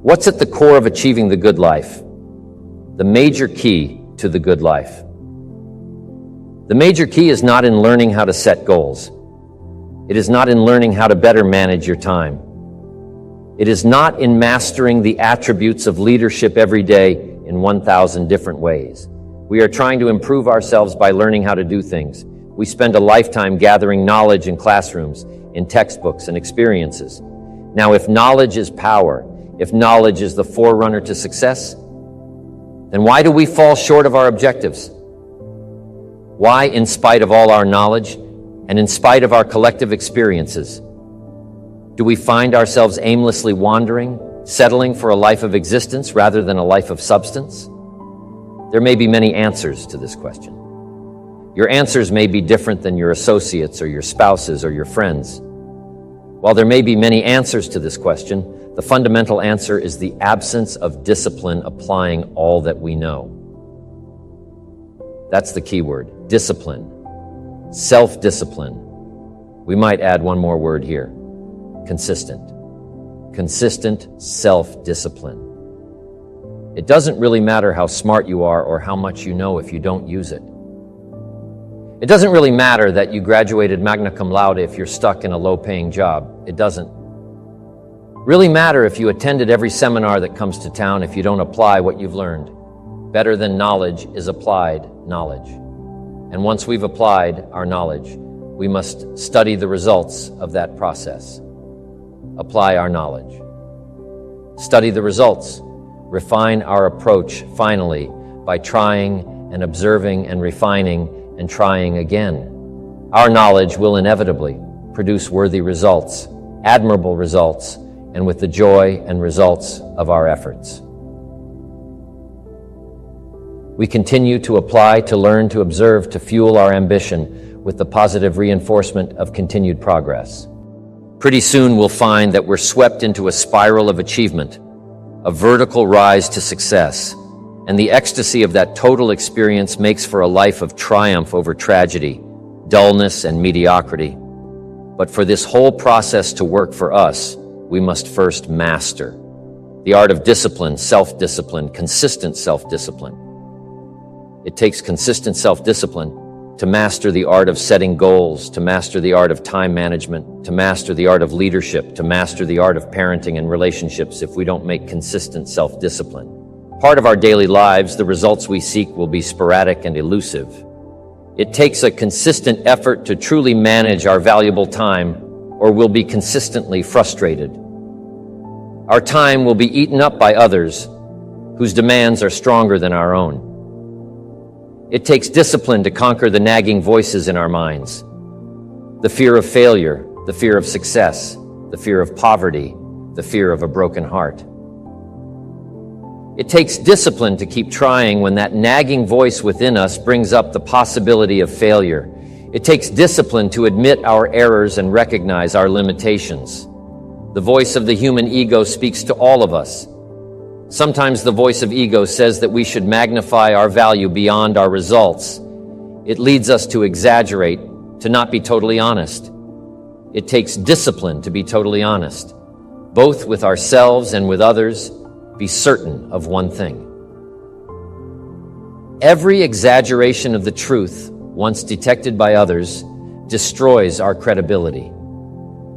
What's at the core of achieving the good life? The major key to the good life. The major key is not in learning how to set goals. It is not in learning how to better manage your time. It is not in mastering the attributes of leadership every day in 1,000 different ways. We are trying to improve ourselves by learning how to do things. We spend a lifetime gathering knowledge in classrooms, in textbooks and experiences. Now, if knowledge is power, if knowledge is the forerunner to success, then why do we fall short of our objectives? Why, in spite of all our knowledge and in spite of our collective experiences, do we find ourselves aimlessly wandering, settling for a life of existence rather than a life of substance? There may be many answers to this question. Your answers may be different than your associates or your spouses or your friends. While there may be many answers to this question, the fundamental answer is the absence of discipline applying all that we know. That's the key word, discipline, self-discipline. We might add one more word here, consistent. Consistent self-discipline. It doesn't really matter how smart you are or how much you know if you don't use it. It doesn't really matter that you graduated magna cum laude if you're stuck in a low-paying job. It doesn't really matter if you attended every seminar that comes to town if you don't apply what you've learned. Better than knowledge is applied knowledge. And once we've applied our knowledge, we must study the results of that process. Apply our knowledge. Study the results. Refine our approach finally by trying and observing and refining and trying again. Our knowledge will inevitably produce worthy results, admirable results, and with the joy and results of our efforts. We continue to apply, to learn, to observe, to fuel our ambition with the positive reinforcement of continued progress. Pretty soon we'll find that we're swept into a spiral of achievement, a vertical rise to success, and the ecstasy of that total experience makes for a life of triumph over tragedy, dullness, and mediocrity. But for this whole process to work for us, we must first master the art of discipline, self-discipline, consistent self-discipline. It takes consistent self-discipline to master the art of setting goals, to master the art of time management, to master the art of leadership, to master the art of parenting and relationships if we don't make consistent self-discipline. Part of our daily lives, the results we seek will be sporadic and elusive. It takes a consistent effort to truly manage our valuable time, or we'll be consistently frustrated. Our time will be eaten up by others whose demands are stronger than our own. It takes discipline to conquer the nagging voices in our minds. The fear of failure, the fear of success, the fear of poverty, the fear of a broken heart. It takes discipline to keep trying when that nagging voice within us brings up the possibility of failure. It takes discipline to admit our errors and recognize our limitations. The voice of the human ego speaks to all of us. Sometimes the voice of ego says that we should magnify our value beyond our results. It leads us to exaggerate, to not be totally honest. It takes discipline to be totally honest, both with ourselves and with others. Be certain of one thing. Every exaggeration of the truth, once detected by others, destroys our credibility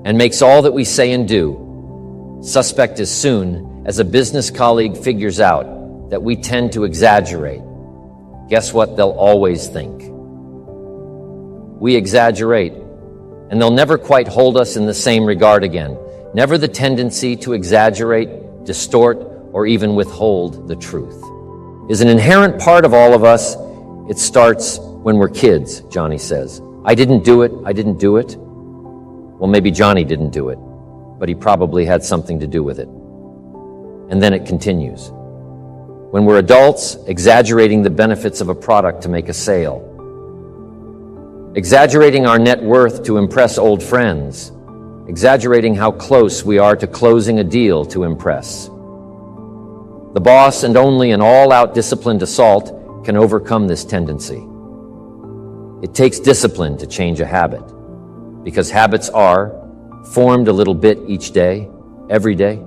and makes all that we say and do suspect as soon as a business colleague figures out that we tend to exaggerate. Guess what they'll always think? We exaggerate, and they'll never quite hold us in the same regard again. Never the tendency to exaggerate, distort, or even withhold the truth is an inherent part of all of us. It starts when we're kids, Johnny says. I didn't do it. Well, maybe Johnny didn't do it, but he probably had something to do with it. And then it continues. When we're adults, exaggerating the benefits of a product to make a sale. Exaggerating our net worth to impress old friends. Exaggerating how close we are to closing a deal to impress. The boss and only an all-out disciplined assault can overcome this tendency. It takes discipline to change a habit, because habits are formed a little bit each day, every day,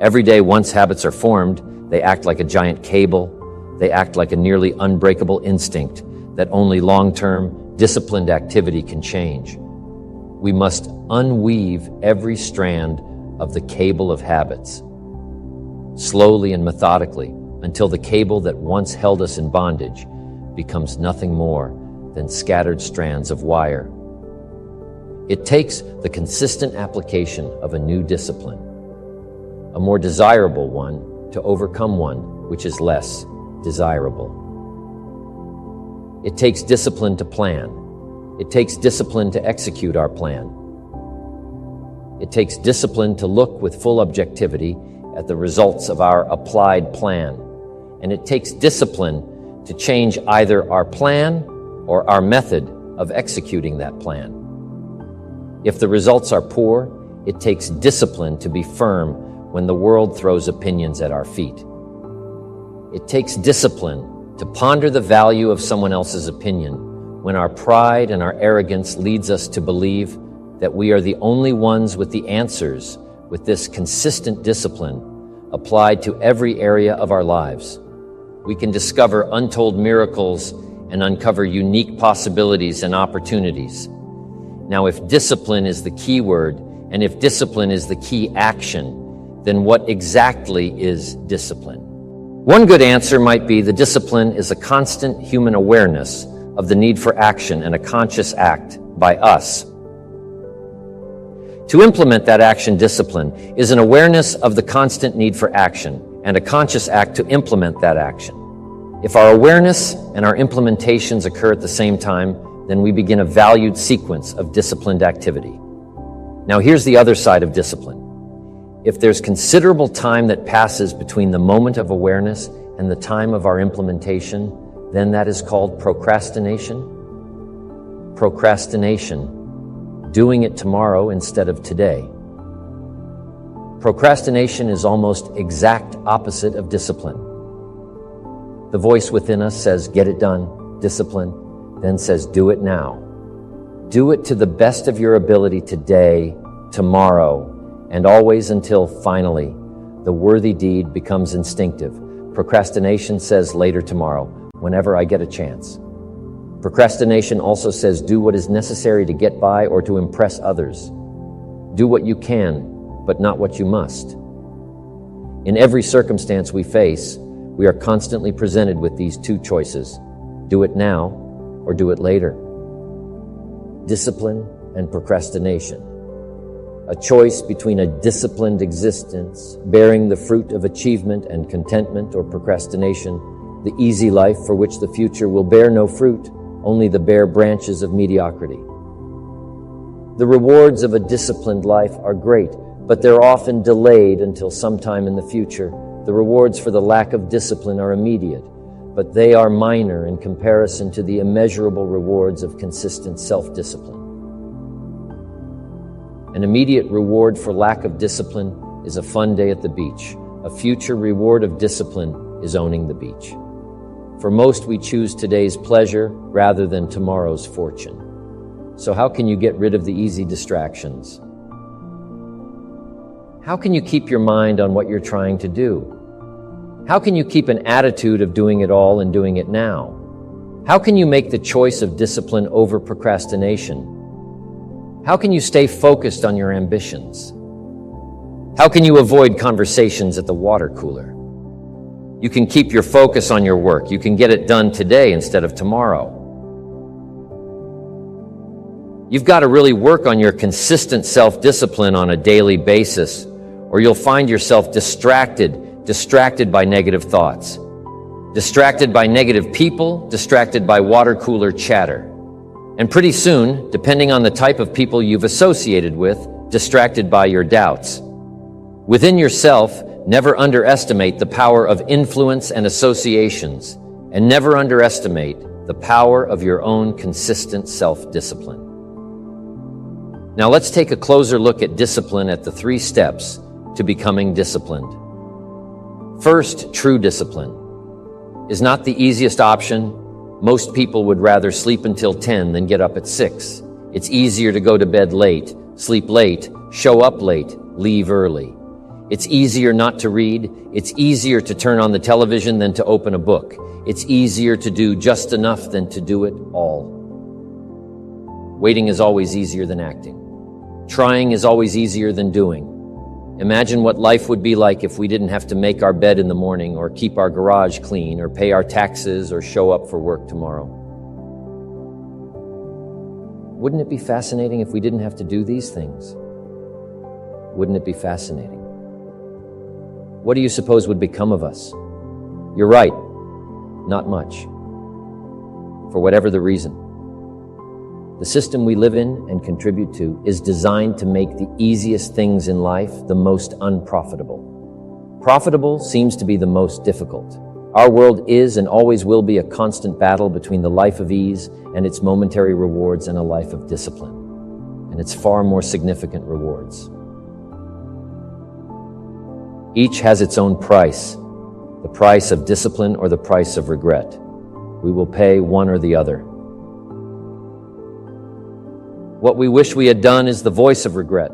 Every day, once habits are formed, they act like a giant cable. They act like a nearly unbreakable instinct that only long-term, disciplined activity can change. We must unweave every strand of the cable of habits, slowly and methodically, until the cable that once held us in bondage becomes nothing more than scattered strands of wire. It takes the consistent application of a new discipline, a more desirable one, to overcome one which is less desirable. It takes discipline to plan. It takes discipline to execute our plan. It takes discipline to look with full objectivity at the results of our applied plan. And it takes discipline to change either our plan or our method of executing that plan. If the results are poor, it takes discipline to be firm when the world throws opinions at our feet. It takes discipline to ponder the value of someone else's opinion when our pride and our arrogance leads us to believe that we are the only ones with the answers. With this consistent discipline applied to every area of our lives, we can discover untold miracles and uncover unique possibilities and opportunities. Now, if discipline is the key word, and if discipline is the key action, then what exactly is discipline? One good answer might be the discipline is a constant human awareness of the need for action and a conscious act by us. To implement that action, discipline is an awareness of the constant need for action and a conscious act to implement that action. If our awareness and our implementations occur at the same time, then we begin a valued sequence of disciplined activity. Now, here's the other side of discipline. If there's considerable time that passes between the moment of awareness and the time of our implementation, then that is called procrastination. Procrastination, doing it tomorrow instead of today. Procrastination is almost exact opposite of discipline. The voice within us says, get it done, discipline, then says, do it now. Do it to the best of your ability today, tomorrow, and always until finally the worthy deed becomes instinctive. Procrastination says later tomorrow, whenever I get a chance. Procrastination also says do what is necessary to get by or to impress others. Do what you can, but not what you must. In every circumstance we face, we are constantly presented with these two choices: do it now or do it later. Discipline and procrastination. A choice between a disciplined existence, bearing the fruit of achievement and contentment, or procrastination, the easy life for which the future will bear no fruit, only the bare branches of mediocrity. The rewards of a disciplined life are great, but they're often delayed until sometime in the future. The rewards for the lack of discipline are immediate, but they are minor in comparison to the immeasurable rewards of consistent self-discipline. An immediate reward for lack of discipline is a fun day at the beach. A future reward of discipline is owning the beach. For most, we choose today's pleasure rather than tomorrow's fortune. So how can you get rid of the easy distractions? How can you keep your mind on what you're trying to do? How can you keep an attitude of doing it all and doing it now? How can you make the choice of discipline over procrastination? How can you stay focused on your ambitions? How can you avoid conversations at the water cooler? You can keep your focus on your work. You can get it done today instead of tomorrow. You've got to really work on your consistent self-discipline on a daily basis, or you'll find yourself distracted by negative thoughts, distracted by negative people, distracted by water cooler chatter. And pretty soon, depending on the type of people you've associated with, distracted by your doubts. Within yourself, never underestimate the power of influence and associations, and never underestimate the power of your own consistent self-discipline. Now let's take a closer look at discipline at the 3 steps to becoming disciplined. First, true discipline is not the easiest option. Most people would rather sleep until 10 than get up at 6. It's easier to go to bed late, sleep late, show up late, leave early. It's easier not to read. It's easier to turn on the television than to open a book. It's easier to do just enough than to do it all. Waiting is always easier than acting. Trying is always easier than doing. Imagine what life would be like if we didn't have to make our bed in the morning or keep our garage clean or pay our taxes or show up for work tomorrow. Wouldn't it be fascinating if we didn't have to do these things? Wouldn't it be fascinating? What do you suppose would become of us? You're right, not much. For whatever the reason. The system we live in and contribute to is designed to make the easiest things in life the most unprofitable. Profitable seems to be the most difficult. Our world is and always will be a constant battle between the life of ease and its momentary rewards and a life of discipline, and its far more significant rewards. Each has its own price, the price of discipline or the price of regret. We will pay one or the other. What we wish we had done is the voice of regret,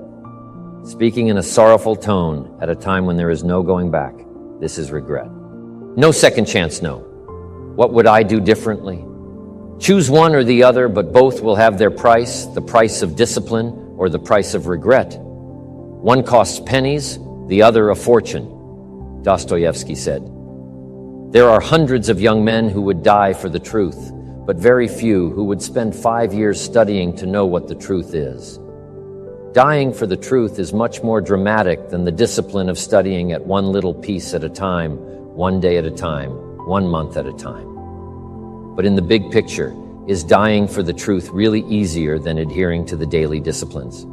speaking in a sorrowful tone at a time when there is no going back. This is regret. No second chance, no. What would I do differently? Choose one or the other, but both will have their price, the price of discipline or the price of regret. One costs pennies, the other a fortune, Dostoevsky said. There are hundreds of young men who would die for the truth, but very few who would spend 5 years studying to know what the truth is. Dying for the truth is much more dramatic than the discipline of studying at one little piece at a time, one day at a time, 1 month at a time. But in the big picture, is dying for the truth really easier than adhering to the daily disciplines?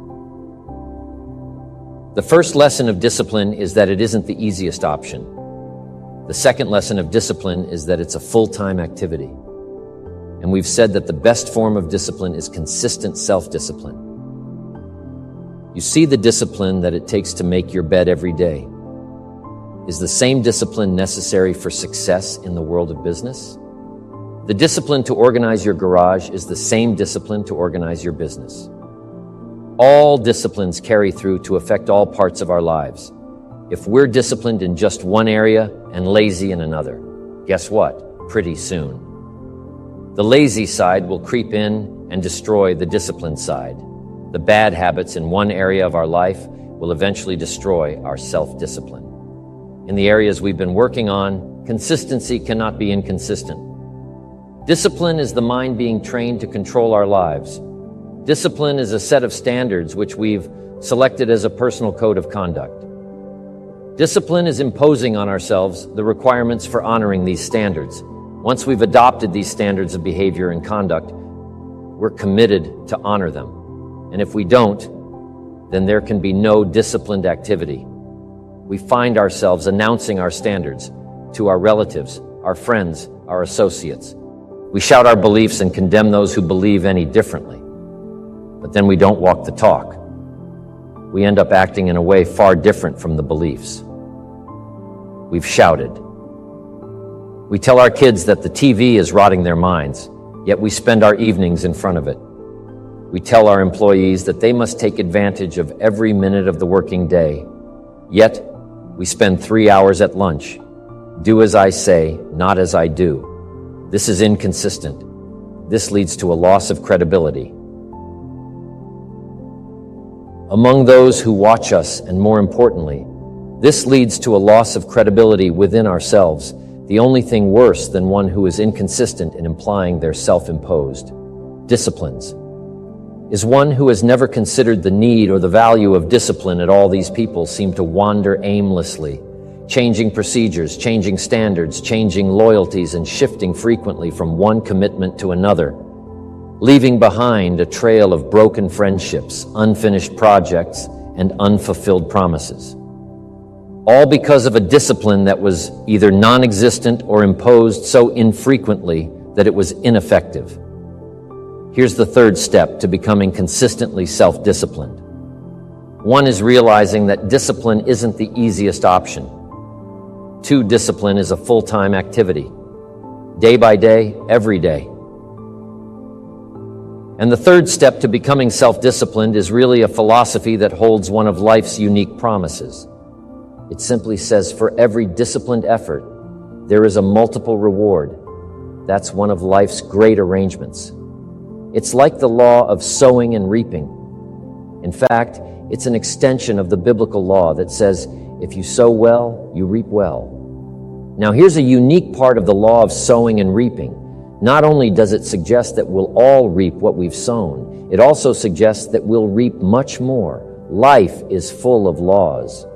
The first lesson of discipline is that it isn't the easiest option. The second lesson of discipline is that it's a full-time activity. And we've said that the best form of discipline is consistent self-discipline. You see, the discipline that it takes to make your bed every day. Is the same discipline necessary for success in the world of business? The discipline to organize your garage is the same discipline to organize your business. All disciplines carry through to affect all parts of our lives. If we're disciplined in just one area and lazy in another, guess what? Pretty soon, the lazy side will creep in and destroy the disciplined side. The bad habits in one area of our life will eventually destroy our self-discipline. In the areas we've been working on, consistency cannot be inconsistent. Discipline is the mind being trained to control our lives. Discipline is a set of standards which we've selected as a personal code of conduct. Discipline is imposing on ourselves the requirements for honoring these standards. Once we've adopted these standards of behavior and conduct, we're committed to honor them. And if we don't, then there can be no disciplined activity. We find ourselves announcing our standards to our relatives, our friends, our associates. We shout our beliefs and condemn those who believe any differently. But then we don't walk the talk. We end up acting in a way far different from the beliefs. We've shouted. We tell our kids that the TV is rotting their minds, yet we spend our evenings in front of it. We tell our employees that they must take advantage of every minute of the working day, yet we spend 3 hours at lunch. Do as I say, not as I do. This is inconsistent. This leads to a loss of credibility. Among those who watch us, and more importantly, this leads to a loss of credibility within ourselves. The only thing worse than one who is inconsistent in implying their self-imposed disciplines is one who has never considered the need or the value of discipline at all. These people seem to wander aimlessly, changing procedures, changing standards, changing loyalties, and shifting frequently from one commitment to another, leaving behind a trail of broken friendships, unfinished projects, and unfulfilled promises. All because of a discipline that was either non-existent or imposed so infrequently that it was ineffective. Here's the third step to becoming consistently self-disciplined. One is realizing that discipline isn't the easiest option. 2, discipline is a full-time activity, day by day, every day. And the third step to becoming self-disciplined is really a philosophy that holds one of life's unique promises. It simply says, for every disciplined effort, there is a multiple reward. That's one of life's great arrangements. It's like the law of sowing and reaping. In fact, it's an extension of the biblical law that says, if you sow well, you reap well. Now, here's a unique part of the law of sowing and reaping. Not only does it suggest that we'll all reap what we've sown, it also suggests that we'll reap much more. Life is full of laws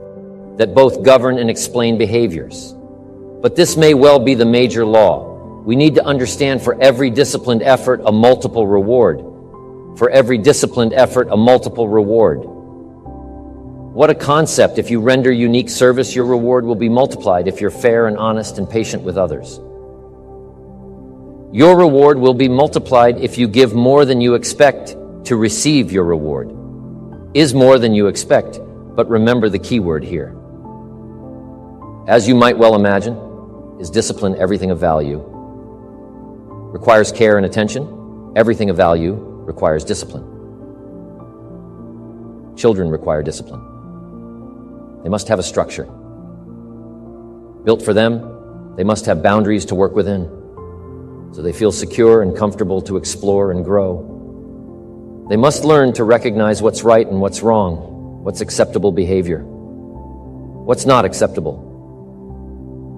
that both govern and explain behaviors. But this may well be the major law. We need to understand for every disciplined effort, a multiple reward. For every disciplined effort, a multiple reward. What a concept. If you render unique service, your reward will be multiplied if you're fair and honest and patient with others. Your reward will be multiplied if you give more than you expect to receive your reward. Is more than you expect, but remember the key word here. As you might well imagine, is discipline everything of value? Requires care and attention? Everything of value requires discipline. Children require discipline. They must have a structure. Built for them, they must have boundaries to work within, so they feel secure and comfortable to explore and grow. They must learn to recognize what's right and what's wrong, what's acceptable behavior, what's not acceptable.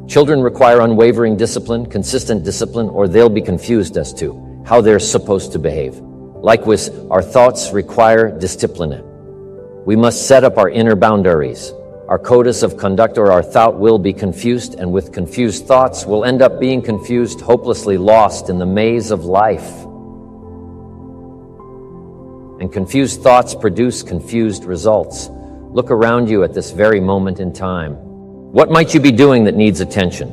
Children require unwavering discipline, consistent discipline, or they'll be confused as to how they're supposed to behave. Likewise, our thoughts require discipline. We must set up our inner boundaries. Our codex of conduct or our thought will be confused, and with confused thoughts, we'll end up being confused, hopelessly lost in the maze of life. And confused thoughts produce confused results. Look around you at this very moment in time. What might you be doing that needs attention?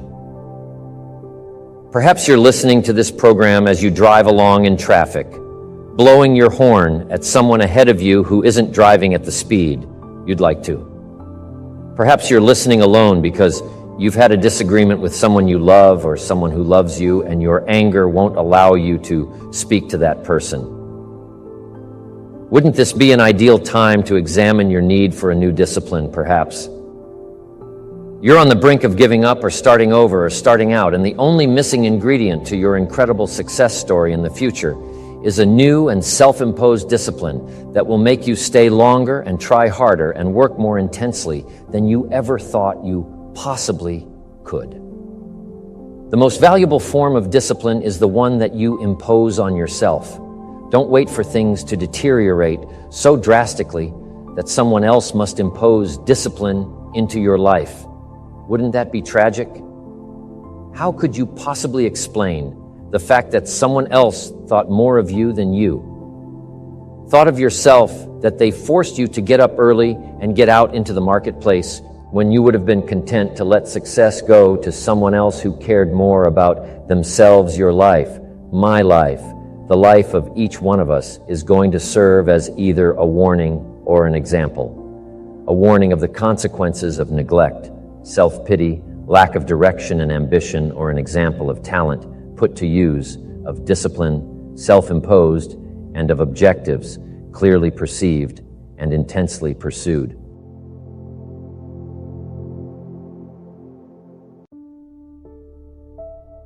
Perhaps you're listening to this program as you drive along in traffic, blowing your horn at someone ahead of you who isn't driving at the speed you'd like to. Perhaps you're listening alone because you've had a disagreement with someone you love or someone who loves you, and your anger won't allow you to speak to that person. Wouldn't this be an ideal time to examine your need for a new discipline, perhaps? You're on the brink of giving up or starting over or starting out, and the only missing ingredient to your incredible success story in the future is a new and self-imposed discipline that will make you stay longer and try harder and work more intensely than you ever thought you possibly could. The most valuable form of discipline is the one that you impose on yourself. Don't wait for things to deteriorate so drastically that someone else must impose discipline into your life. Wouldn't that be tragic? How could you possibly explain the fact that someone else thought more of you than you? Thought of yourself that they forced you to get up early and get out into the marketplace when you would have been content to let success go to someone else who cared more about themselves. Your life, my life, the life of each one of us is going to serve as either a warning or an example. A warning of the consequences of neglect, self-pity, lack of direction and ambition, or an example of talent put to use, of discipline, self-imposed, and of objectives clearly perceived and intensely pursued.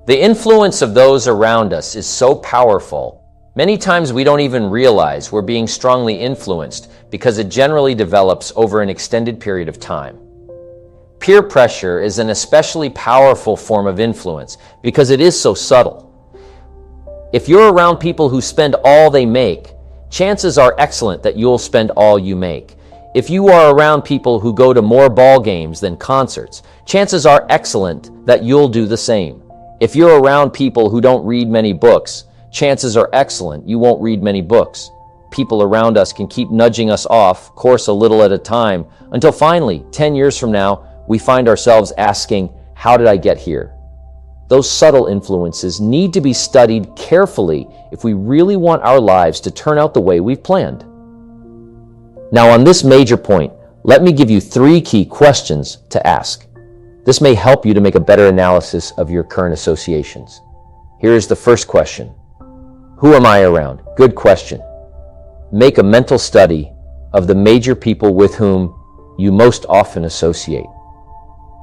The influence of those around us is so powerful. Many times we don't even realize we're being strongly influenced because it generally develops over an extended period of time. Peer pressure is an especially powerful form of influence because it is so subtle. If you're around people who spend all they make, chances are excellent that you'll spend all you make. If you are around people who go to more ball games than concerts, chances are excellent that you'll do the same. If you're around people who don't read many books, chances are excellent you won't read many books. People around us can keep nudging us off course a little at a time until finally, 10 years from now, we find ourselves asking, how did I get here? Those subtle influences need to be studied carefully if we really want our lives to turn out the way we've planned. Now, on this major point, let me give you 3 key questions to ask. This may help you to make a better analysis of your current associations. Here is the first question. Who am I around? Good question. Make a mental study of the major people with whom you most often associate.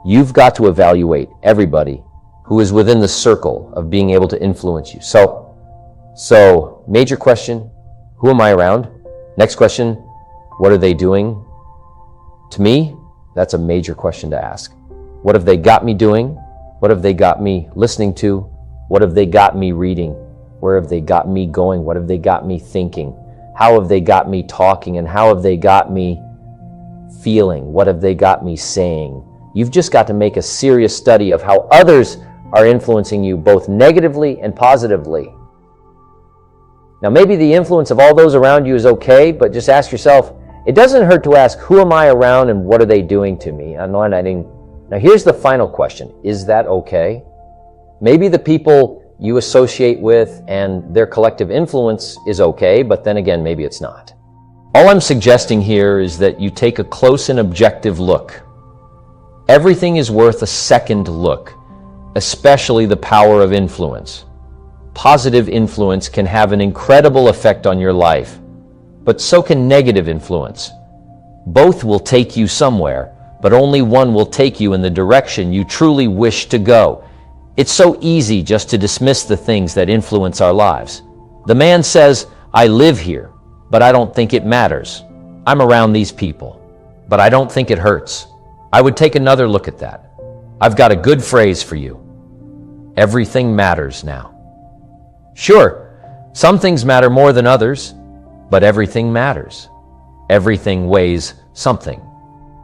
You've got to evaluate everybody who is within the circle of being able to influence you. So major question, who am I around? Next question, what are they doing to me? That's a major question to ask. What have they got me doing? What have they got me listening to? What have they got me reading? Where have they got me going? What have they got me thinking? How have they got me talking? And how have they got me feeling? What have they got me saying? You've just got to make a serious study of how others are influencing you both negatively and positively. Now, maybe the influence of all those around you is okay, but just ask yourself, it doesn't hurt to ask, who am I around and what are they doing to me? Now, here's the final question. Is that okay? Maybe the people you associate with and their collective influence is okay, but then again, maybe it's not. All I'm suggesting here is that you take a close and objective look. Everything is worth a second look, especially the power of influence. Positive influence can have an incredible effect on your life, but so can negative influence. Both will take you somewhere, but only one will take you in the direction you truly wish to go. It's so easy just to dismiss the things that influence our lives. The man says, I live here, but I don't think it matters. I'm around these people, but I don't think it hurts. I would take another look at that. I've got a good phrase for you. Everything matters now. Sure, some things matter more than others, but everything matters. Everything weighs something.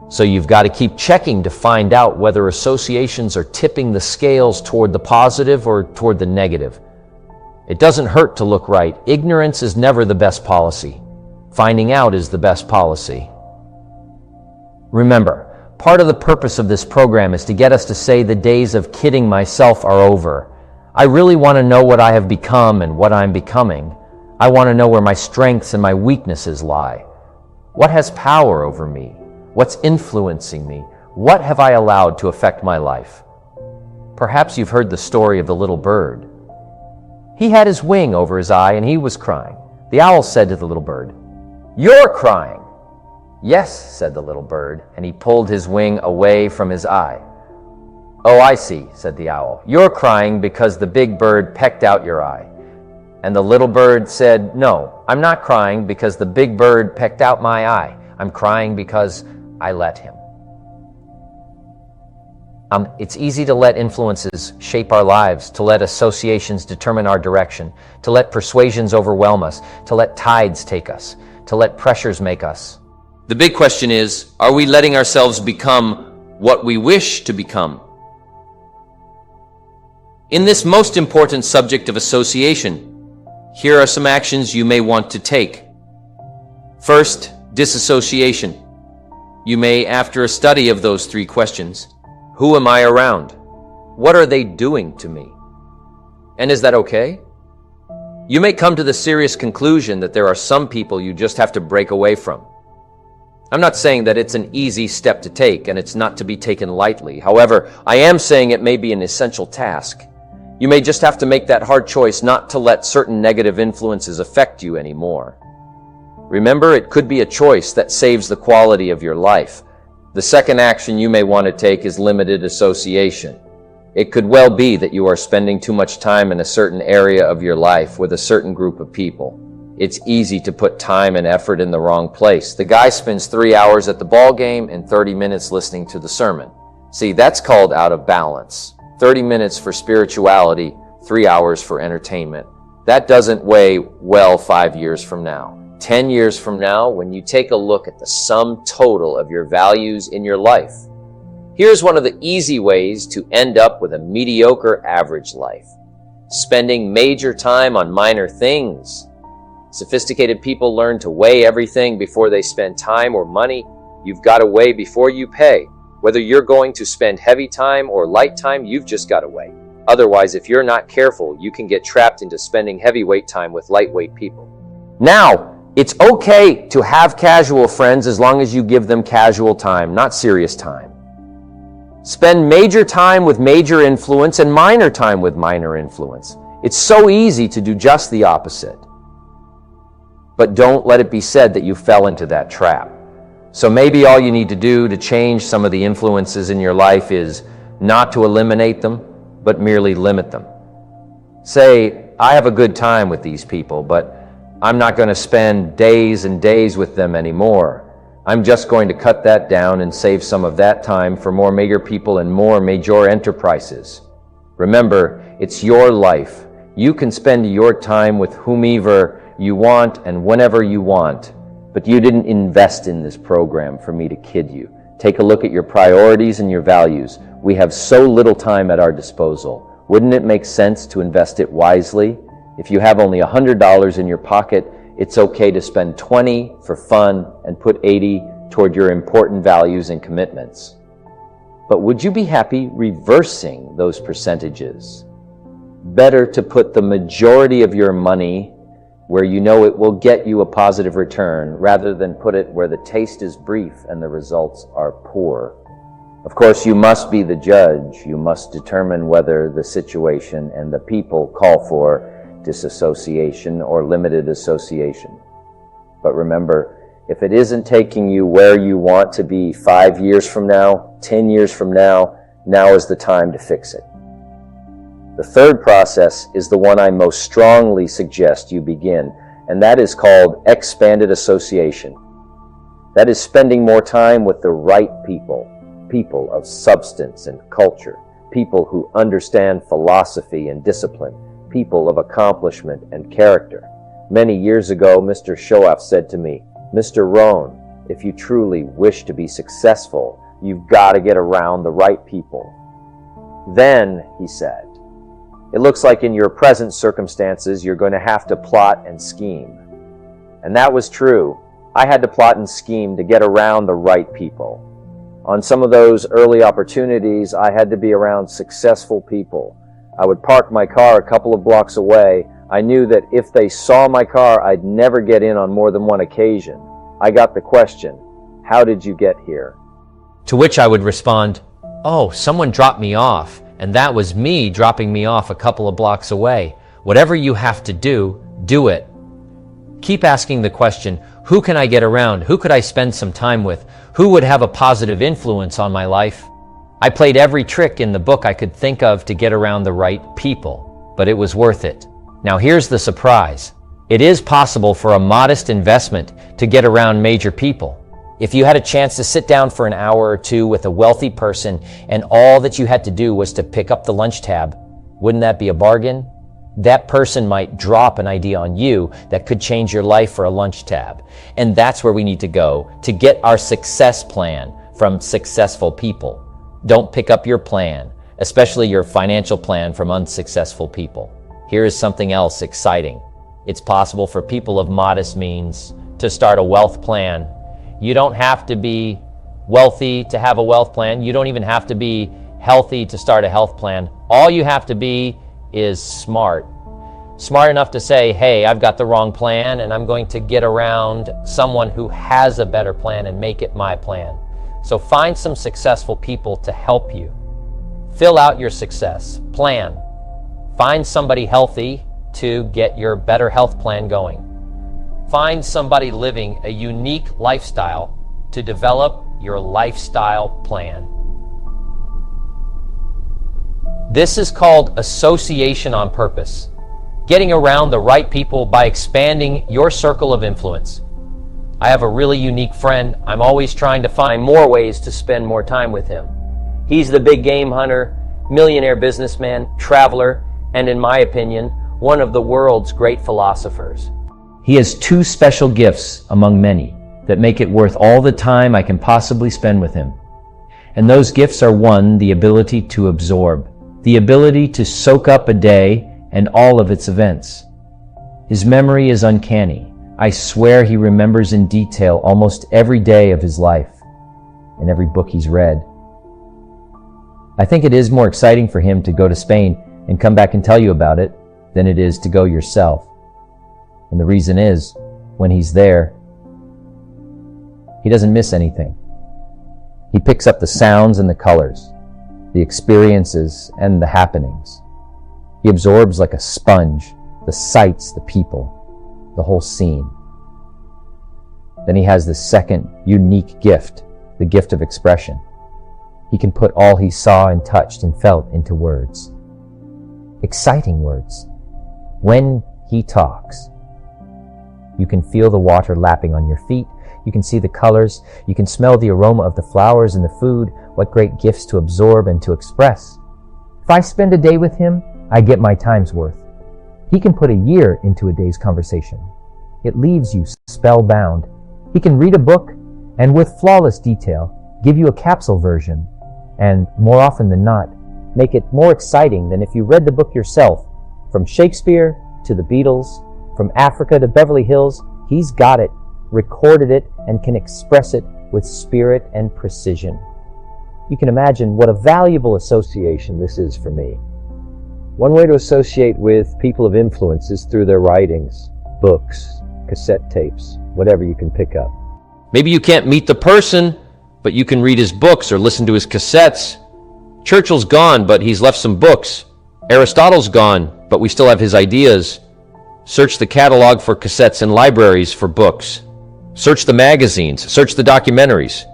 So you've got to keep checking to find out whether associations are tipping the scales toward the positive or toward the negative. It doesn't hurt to look right. Ignorance is never the best policy. Finding out is the best policy. Remember, part of the purpose of this program is to get us to say the days of kidding myself are over. I really want to know what I have become and what I'm becoming. I want to know where my strengths and my weaknesses lie. What has power over me? What's influencing me? What have I allowed to affect my life? Perhaps you've heard the story of the little bird. He had his wing over his eye and he was crying. The owl said to the little bird, "You're crying." "Yes," said the little bird, and he pulled his wing away from his eye. "Oh, I see," said the owl. "You're crying because the big bird pecked out your eye." And the little bird said, "No, I'm not crying because the big bird pecked out my eye. I'm crying because I let him." It's easy to let influences shape our lives, to let associations determine our direction, to let persuasions overwhelm us, to let tides take us, to let pressures make us. The big question is, are we letting ourselves become what we wish to become? In this most important subject of association, here are some actions you may want to take. First, disassociation. You may, after a study of those three questions, who am I around? What are they doing to me? And is that okay? You may come to the serious conclusion that there are some people you just have to break away from. I'm not saying that it's an easy step to take and it's not to be taken lightly. However, I am saying it may be an essential task. You may just have to make that hard choice not to let certain negative influences affect you anymore. Remember, it could be a choice that saves the quality of your life. The second action you may want to take is limited association. It could well be that you are spending too much time in a certain area of your life with a certain group of people. It's easy to put time and effort in the wrong place. The guy spends 3 hours at the ball game and 30 minutes listening to the sermon. See, that's called out of balance. 30 minutes for spirituality, 3 hours for entertainment. That doesn't weigh well 5 years from now. 10 years from now, when you take a look at the sum total of your values in your life. Here's one of the easy ways to end up with a mediocre average life. Spending major time on minor things. Sophisticated people learn to weigh everything before they spend time or money. You've got to weigh before you pay. Whether you're going to spend heavy time or light time, you've just got to weigh. Otherwise, if you're not careful, you can get trapped into spending heavyweight time with lightweight people. Now, it's okay to have casual friends as long as you give them casual time, not serious time. Spend major time with major influence and minor time with minor influence. It's so easy to do just the opposite. But don't let it be said that you fell into that trap. So maybe all you need to do to change some of the influences in your life is not to eliminate them, but merely limit them. Say, I have a good time with these people, but I'm not going to spend days and days with them anymore. I'm just going to cut that down and save some of that time for more major people and more major enterprises. Remember, it's your life. You can spend your time with whomever you want and whenever you want. But you didn't invest in this program for me to kid you. Take a look at your priorities and your values. We have so little time at our disposal. Wouldn't it make sense to invest it wisely? If you have only $100 in your pocket, it's okay to spend $20 for fun and put $80 toward your important values and commitments. But would you be happy reversing those percentages? Better to put the majority of your money where you know it will get you a positive return, rather than put it where the taste is brief and the results are poor. Of course, you must be the judge. You must determine whether the situation and the people call for disassociation or limited association. But remember, if it isn't taking you where you want to be 5 years from now, 10 years from now, now is the time to fix it. The third process is the one I most strongly suggest you begin, and that is called expanded association. That is spending more time with the right people, people of substance and culture, people who understand philosophy and discipline, people of accomplishment and character. Many years ago, Mr. Shoaff said to me, "Mr. Rohn, if you truly wish to be successful, you've got to get around the right people." Then, he said, it looks like in your present circumstances, you're going to have to plot and scheme. And that was true. I had to plot and scheme to get around the right people. On some of those early opportunities, I had to be around successful people. I would park my car a couple of blocks away. I knew that if they saw my car, I'd never get in on more than one occasion. I got the question, "How did you get here?" To which I would respond, "Oh, someone dropped me off. And that was me dropping me off a couple of blocks away. Whatever you have to do, do it." Keep asking the question, who can I get around? Who could I spend some time with? Who would have a positive influence on my life? I played every trick in the book I could think of to get around the right people, but it was worth it. Now here's the surprise. It is possible for a modest investment to get around major people. If you had a chance to sit down for an hour or two with a wealthy person and all that you had to do was to pick up the lunch tab, wouldn't that be a bargain? That person might drop an idea on you that could change your life for a lunch tab. And that's where we need to go to get our success plan from successful people. Don't pick up your plan, especially your financial plan, from unsuccessful people. Here is something else exciting. It's possible for people of modest means to start a wealth plan. You don't have to be wealthy to have a wealth plan. You don't even have to be healthy to start a health plan. All you have to be is smart. Smart enough to say, hey, I've got the wrong plan and I'm going to get around someone who has a better plan and make it my plan. So find some successful people to help you. Fill out your success plan. Find somebody healthy to get your better health plan going. Find somebody living a unique lifestyle to develop your lifestyle plan. This is called association on purpose. Getting around the right people by expanding your circle of influence. I have a really unique friend. I'm always trying to find more ways to spend more time with him. He's the big game hunter, millionaire businessman, traveler, and in my opinion, one of the world's great philosophers. He has two special gifts among many that make it worth all the time I can possibly spend with him. And those gifts are: one, the ability to absorb, the ability to soak up a day and all of its events. His memory is uncanny. I swear he remembers in detail almost every day of his life and every book he's read. I think it is more exciting for him to go to Spain and come back and tell you about it than it is to go yourself. And the reason is, when he's there, he doesn't miss anything. He picks up the sounds and the colors, the experiences and the happenings. He absorbs like a sponge, the sights, the people, the whole scene. Then he has the second unique gift, the gift of expression. He can put all he saw and touched and felt into words. Exciting words. When he talks, you can feel the water lapping on your feet. You can see the colors. You can smell the aroma of the flowers and the food. What great gifts to absorb and to express. If I spend a day with him, I get my time's worth. He can put a year into a day's conversation. It leaves you spellbound. He can read a book and with flawless detail give you a capsule version and, more often than not, make it more exciting than if you read the book yourself. From Shakespeare to the Beatles, from Africa to Beverly Hills, he's got it, recorded it, and can express it with spirit and precision. You can imagine what a valuable association this is for me. One way to associate with people of influence is through their writings, books, cassette tapes, whatever you can pick up. Maybe you can't meet the person, but you can read his books or listen to his cassettes. Churchill's gone, but he's left some books. Aristotle's gone, but we still have his ideas. Search the catalog for cassettes in libraries for books. Search the magazines, search the documentaries.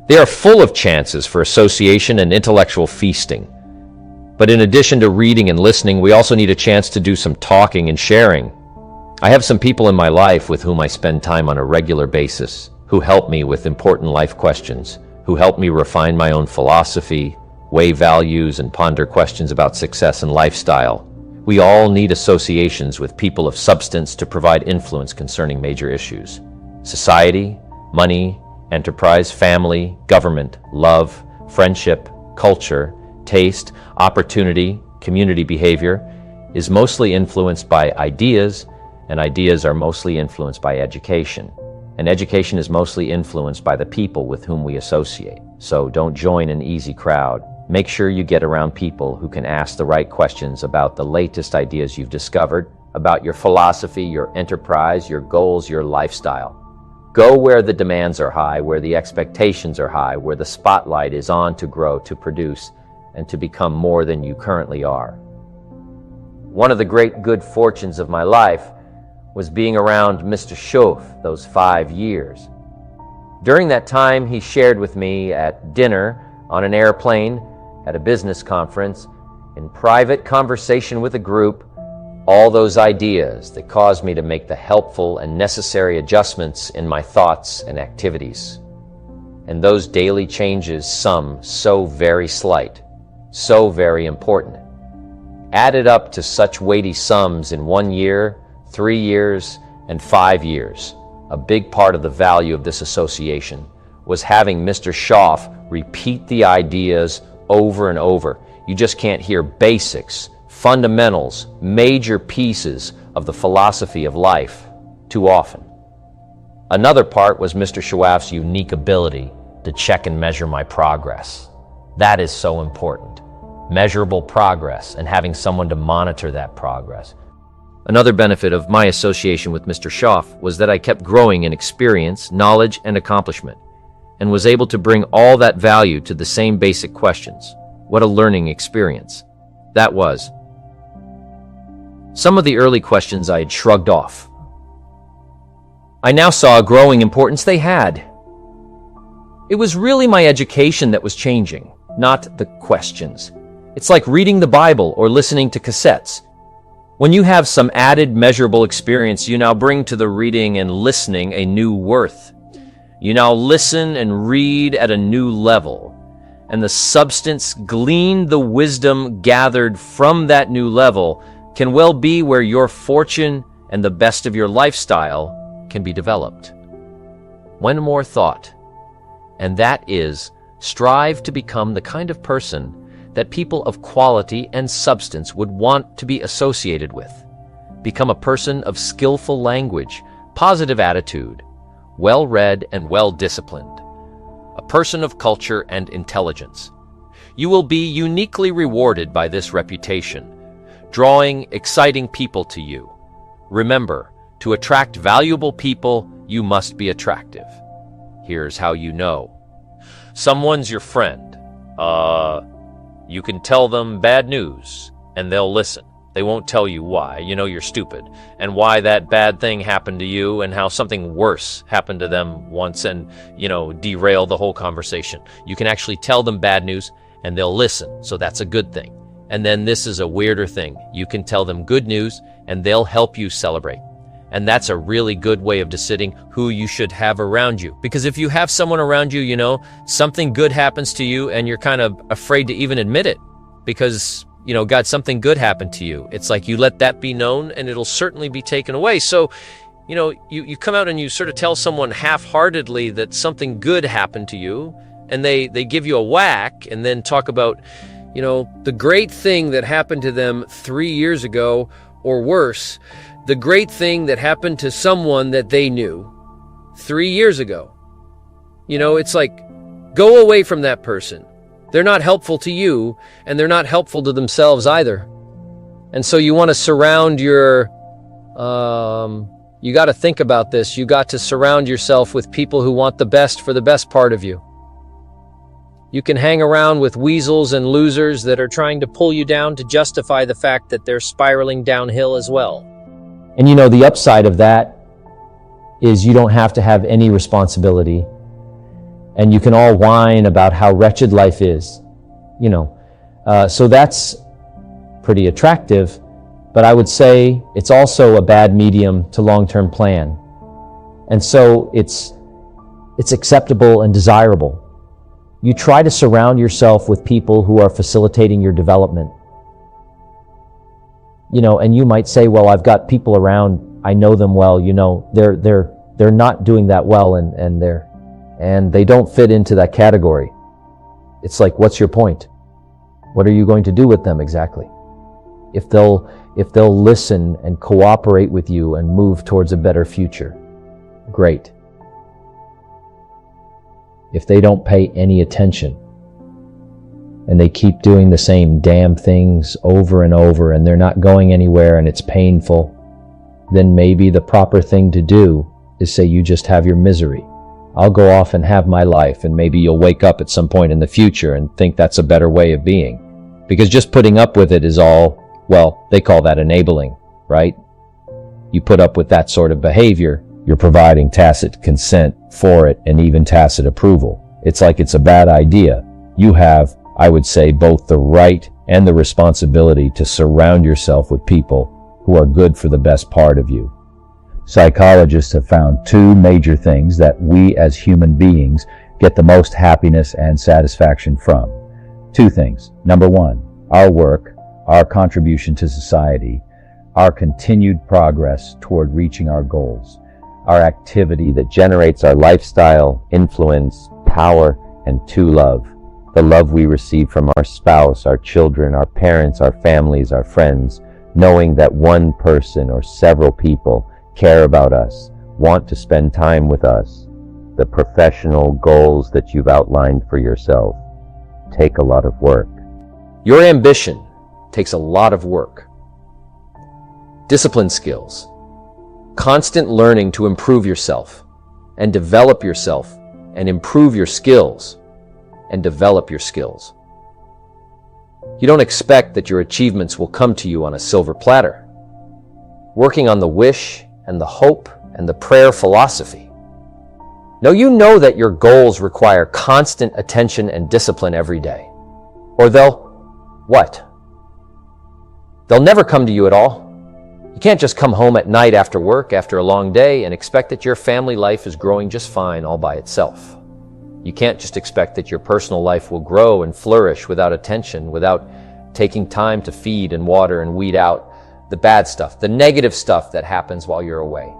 They are full of chances for association and intellectual feasting. But in addition to reading and listening, we also need a chance to do some talking and sharing. I have some people in my life with whom I spend time on a regular basis, who help me with important life questions, who help me refine my own philosophy, weigh values, and ponder questions about success and lifestyle. We all need associations with people of substance to provide influence concerning major issues. Society, money, enterprise, family, government, love, friendship, culture, taste, opportunity, community behavior is mostly influenced by ideas, and ideas are mostly influenced by education. And education is mostly influenced by the people with whom we associate. So don't join an easy crowd. Make sure you get around people who can ask the right questions about the latest ideas you've discovered, about your philosophy, your enterprise, your goals, your lifestyle. Go where the demands are high, where the expectations are high, where the spotlight is on to grow, to produce, and to become more than you currently are. One of the great good fortunes of my life was being around Mr. Schoaf those 5 years. During that time, he shared with me at dinner, on an airplane, at a business conference, in private conversation with a group, all those ideas that caused me to make the helpful and necessary adjustments in my thoughts and activities. And those daily changes, some so very slight, so very important, added up to such weighty sums in 1 year, 3 years, and 5 years. A big part of the value of this association was having Mr. Schoaf repeat the ideas over and over. You just can't hear basics, fundamentals, major pieces of the philosophy of life too often. Another part was Mr. Schoaf's unique ability to check and measure my progress. That is so important. Measurable progress and having someone to monitor that progress. Another benefit of my association with Mr. Schoaf was that I kept growing in experience, knowledge, and accomplishment, and was able to bring all that value to the same basic questions. What a learning experience that was. Some of the early questions I had shrugged off. I now saw a growing importance they had. It was really my education that was changing, not the questions. It's like reading the Bible or listening to cassettes. When you have some added measurable experience, you now bring to the reading and listening a new worth. You now listen and read at a new level, and the substance gleaned, the wisdom gathered from that new level can well be where your fortune and the best of your lifestyle can be developed. One more thought, and that is, strive to become the kind of person that people of quality and substance would want to be associated with. Become a person of skillful language, positive attitude, well-read and well-disciplined, a person of culture and intelligence. You will be uniquely rewarded by this reputation, drawing exciting people to you. Remember, to attract valuable people, you must be attractive. Here's how you know. Someone's your friend. You can tell them bad news, and they'll listen. They won't tell you why. You know you're stupid, and why that bad thing happened to you, and how something worse happened to them once, and, derail the whole conversation. You can actually tell them bad news, and they'll listen, so that's a good thing. And then this is a weirder thing. You can tell them good news, and they'll help you celebrate. And that's a really good way of deciding who you should have around you. Because if you have someone around you, something good happens to you, and you're kind of afraid to even admit it, because God, something good happened to you. It's like you let that be known, and it'll certainly be taken away. So, you come out and you sort of tell someone half-heartedly that something good happened to you, and they give you a whack, and then talk about, the great thing that happened to them 3 years ago, or worse, the great thing that happened to someone that they knew 3 years ago. It's like, go away from that person. They're not helpful to you, and they're not helpful to themselves either. And so you want to surround you got to think about this. You got to surround yourself with people who want the best for the best part of you. You can hang around with weasels and losers that are trying to pull you down to justify the fact that they're spiraling downhill as well. And the upside of that is you don't have to have any responsibility. And you can all whine about how wretched life is, So that's pretty attractive, but I would say it's also a bad medium to long-term plan. And so it's acceptable and desirable. You try to surround yourself with people who are facilitating your development. And you might say, well, I've got people around, I know them well, they're not doing that well, and they don't fit into that category. It's like, what's your point? What are you going to do with them exactly? If they'll listen and cooperate with you and move towards a better future, great. If they don't pay any attention and they keep doing the same damn things over and over and they're not going anywhere and it's painful, then maybe the proper thing to do is say, you just have your misery. I'll go off and have my life, and maybe you'll wake up at some point in the future and think that's a better way of being. Because just putting up with it is all, well, they call that enabling, right? You put up with that sort of behavior, you're providing tacit consent for it and even tacit approval. It's like it's a bad idea. You have, I would say, both the right and the responsibility to surround yourself with people who are good for the best part of you. Psychologists have found two major things that we as human beings get the most happiness and satisfaction from. Two things. Number one, our work, our contribution to society, our continued progress toward reaching our goals, our activity that generates our lifestyle, influence, power, and true love. The love we receive from our spouse, our children, our parents, our families, our friends, knowing that one person or several people care about us, want to spend time with us. The professional goals that you've outlined for yourself take a lot of work. Your ambition takes a lot of work. Discipline skills, constant learning to improve yourself and develop yourself and improve your skills and develop your skills. You don't expect that your achievements will come to you on a silver platter. Working on the wish and the hope and the prayer philosophy. No, you know that your goals require constant attention and discipline every day. Or what? They'll never come to you at all. You can't just come home at night after work, after a long day, and expect that your family life is growing just fine all by itself. You can't just expect that your personal life will grow and flourish without attention, without taking time to feed and water and weed out the bad stuff, the negative stuff that happens while you're away.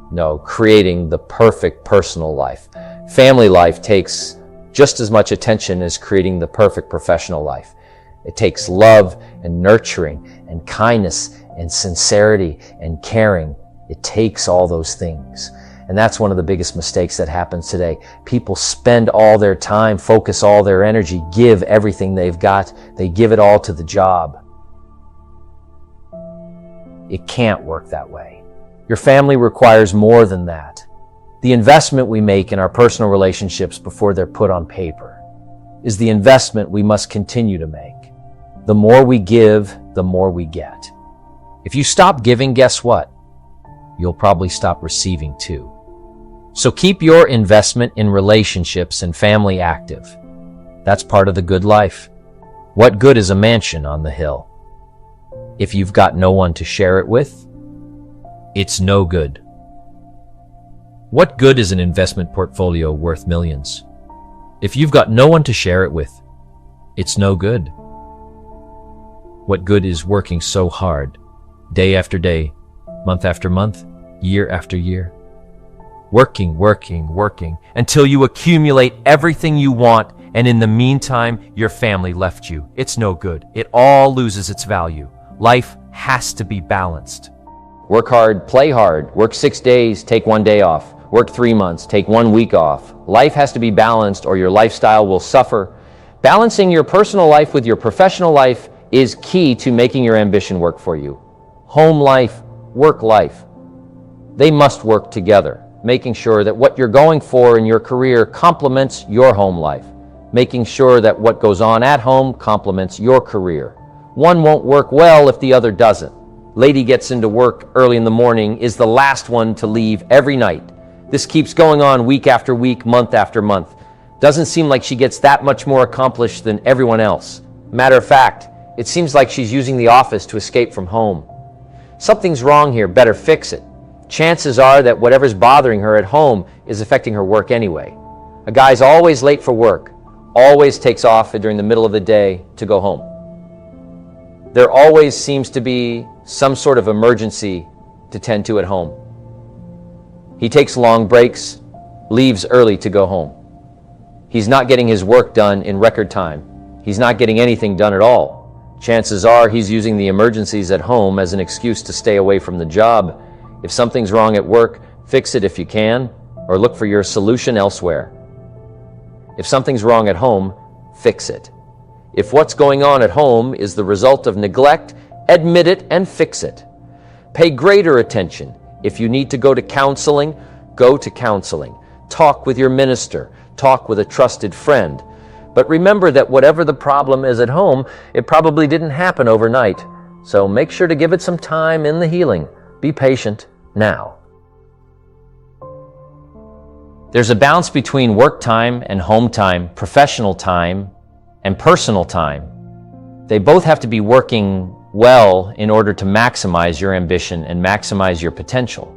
No, creating the perfect personal life. Family life takes just as much attention as creating the perfect professional life. It takes love and nurturing and kindness and sincerity and caring. It takes all those things. And that's one of the biggest mistakes that happens today. People spend all their time, focus all their energy, give everything they've got. They give it all to the job. It can't work that way. Your family requires more than that. The investment we make in our personal relationships before they're put on paper is the investment we must continue to make. The more we give, the more we get. If you stop giving, guess what? You'll probably stop receiving too. So keep your investment in relationships and family active. That's part of the good life. What good is a mansion on the hill if you've got no one to share it with? It's no good. What good is an investment portfolio worth millions if you've got no one to share it with? It's no good. What good is working so hard, day after day, month after month, year after year? Working, until you accumulate everything you want, and in the meantime, your family left you. It's no good. It all loses its value. Life has to be balanced. Work hard, play hard. Work 6 days, take 1 day off. Work 3 months, take 1 week off. Life has to be balanced or your lifestyle will suffer. Balancing your personal life with your professional life is key to making your ambition work for you. Home life, work life. They must work together, making sure that what you're going for in your career complements your home life, making sure that what goes on at home complements your career. One won't work well if the other doesn't. Lady gets into work early in the morning, is the last one to leave every night. This keeps going on week after week, month after month. Doesn't seem like she gets that much more accomplished than everyone else. Matter of fact, it seems like she's using the office to escape from home. Something's wrong here, better fix it. Chances are that whatever's bothering her at home is affecting her work anyway. A guy's always late for work, always takes off during the middle of the day to go home. There always seems to be some sort of emergency to tend to at home. He takes long breaks, leaves early to go home. He's not getting his work done in record time. He's not getting anything done at all. Chances are he's using the emergencies at home as an excuse to stay away from the job. If something's wrong at work, fix it if you can, or look for your solution elsewhere. If something's wrong at home, fix it. If what's going on at home is the result of neglect, admit it and fix it. Pay greater attention. If you need to go to counseling, go to counseling. Talk with your minister. Talk with a trusted friend. But remember that whatever the problem is at home, it probably didn't happen overnight. So make sure to give it some time in the healing. Be patient now. There's a balance between work time and home time, professional time and personal time. They both have to be working well in order to maximize your ambition and maximize your potential.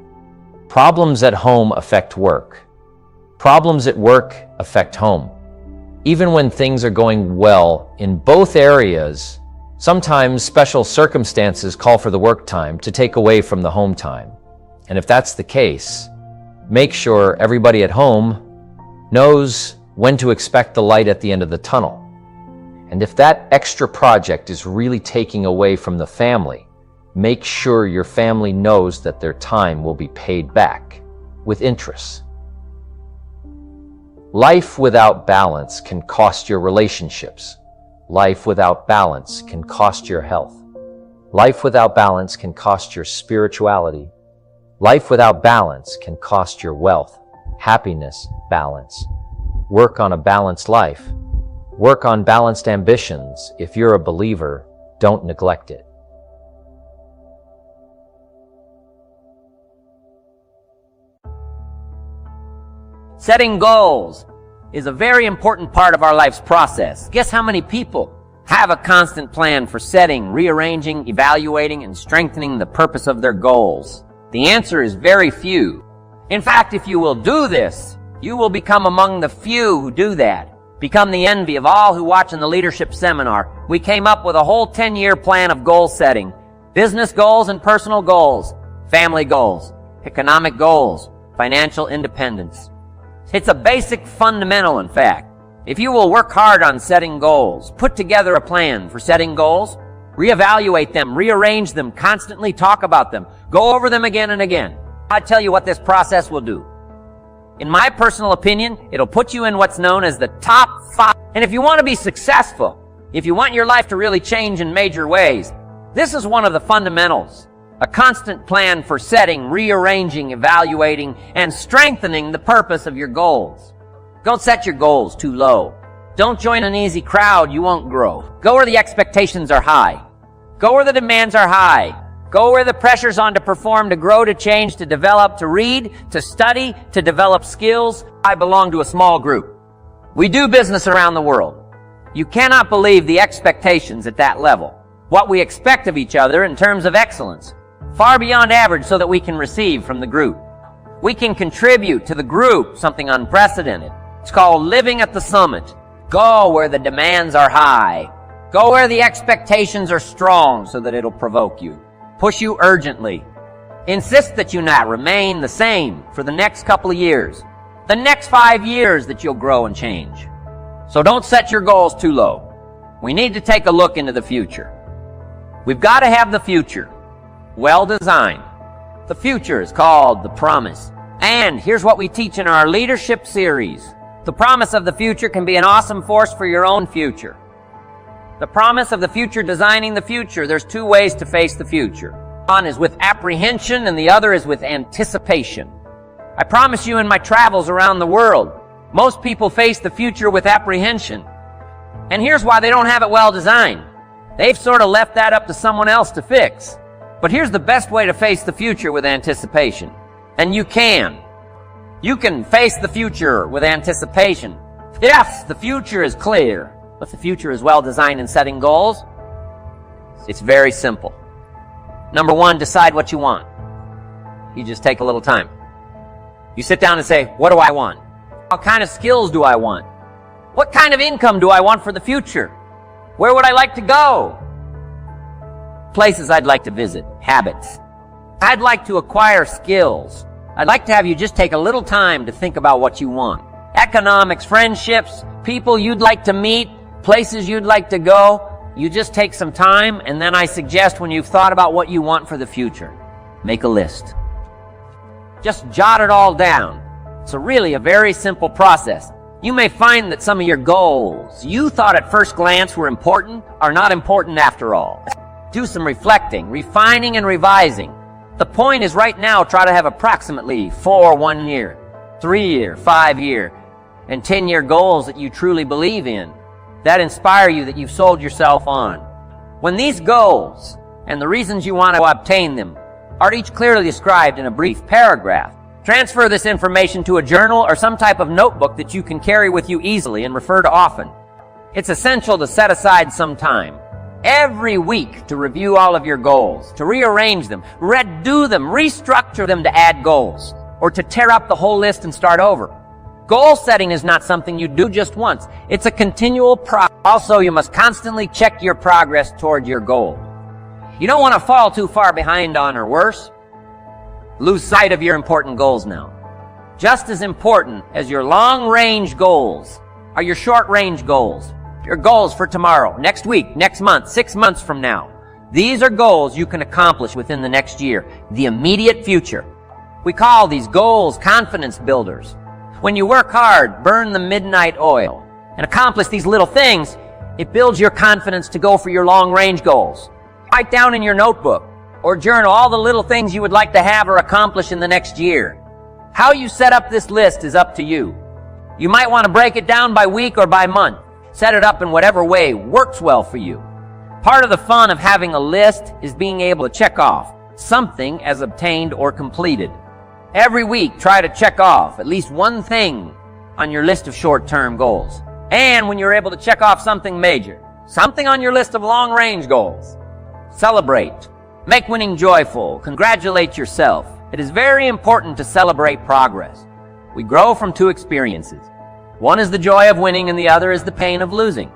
Problems at home affect work. Problems at work affect home. Even when things are going well in both areas, sometimes special circumstances call for the work time to take away from the home time. And if that's the case, make sure everybody at home knows when to expect the light at the end of the tunnel. And if that extra project is really taking away from the family, make sure your family knows that their time will be paid back with interest. Life without balance can cost your relationships. Life without balance can cost your health. Life without balance can cost your spirituality. Life without balance can cost your wealth, happiness, balance. Work on a balanced life. Work on balanced ambitions. If you're a believer, don't neglect it. Setting goals is a very important part of our life's process. Guess how many people have a constant plan for setting, rearranging, evaluating, and strengthening the purpose of their goals? The answer is very few. In fact, if you will do this, you will become among the few who do that. Become the envy of all who watch in the leadership seminar. We came up with a whole 10-year plan of goal setting. Business goals and personal goals, family goals, economic goals, financial independence. It's a basic fundamental, in fact. If you will work hard on setting goals, put together a plan for setting goals, reevaluate them, rearrange them, constantly talk about them, go over them again and again, I tell you what this process will do. In my personal opinion, it'll put you in what's known as the top 5. And if you want to be successful, if you want your life to really change in major ways, this is one of the fundamentals. A constant plan for setting, rearranging, evaluating, and strengthening the purpose of your goals. Don't set your goals too low. Don't join an easy crowd, you won't grow. Go where the expectations are high. Go where the demands are high. Go where the pressure's on to perform, to grow, to change, to develop, to read, to study, to develop skills. I belong to a small group. We do business around the world. You cannot believe the expectations at that level. What we expect of each other in terms of excellence. Far beyond average so that we can receive from the group. We can contribute to the group something unprecedented. It's called living at the summit. Go where the demands are high. Go where the expectations are strong so that it'll provoke you. Push you urgently. Insist that you not remain the same for the next couple of years. The next 5 years that you'll grow and change. So don't set your goals too low. We need to take a look into the future. We've got to have the future well designed. The future is called the promise. And here's what we teach in our leadership series. The promise of the future can be an awesome force for your own future. The promise of the future, designing the future. There's 2 ways to face the future. One is with apprehension and the other is with anticipation. I promise you in my travels around the world, most people face the future with apprehension. And here's why they don't have it well designed. They've sort of left that up to someone else to fix. But here's the best way to face the future with anticipation. And you can. You can face the future with anticipation. If the future is clear, if the future is well designed in setting goals, it's very simple. Number 1, decide what you want. You just take a little time. You sit down and say, what do I want? What kind of skills do I want? What kind of income do I want for the future? Where would I like to go? Places I'd like to visit. Habits. I'd like to acquire skills. I'd like to have you just take a little time to think about what you want. Economics, friendships, people you'd like to meet, places you'd like to go. You just take some time, and then I suggest when you've thought about what you want for the future, make a list. Just jot it all down. It's really a very simple process. You may find that some of your goals you thought at first glance were important are not important after all. Do some reflecting, refining, and revising. The point is right now try to have approximately 4 1-year, 3-year, 5-year, and 10-year goals that you truly believe in, that inspire you, that you've sold yourself on. When these goals and the reasons you want to obtain them are each clearly described in a brief paragraph, transfer this information to a journal or some type of notebook that you can carry with you easily and refer to often. It's essential to set aside some time every week to review all of your goals, to rearrange them, redo them, restructure them to add goals, or to tear up the whole list and start over. Goal setting is not something you do just once. It's a continual process. Also, you must constantly check your progress toward your goal. You don't want to fall too far behind on, or worse, lose sight of your important goals now. Just as important as your long-range goals are your short-range goals. Your goals for tomorrow, next week, next month, 6 months from now. These are goals you can accomplish within the next year, the immediate future. We call these goals confidence builders. When you work hard, burn the midnight oil, and accomplish these little things, it builds your confidence to go for your long-range goals. Write down in your notebook or journal all the little things you would like to have or accomplish in the next year. How you set up this list is up to you. You might want to break it down by week or by month. Set it up in whatever way works well for you. Part of the fun of having a list is being able to check off something as obtained or completed. Every week, try to check off at least one thing on your list of short-term goals. And when you're able to check off something major, something on your list of long-range goals, celebrate. Make winning joyful. Congratulate yourself. It is very important to celebrate progress. We grow from 2 experiences. One is the joy of winning and the other is the pain of losing.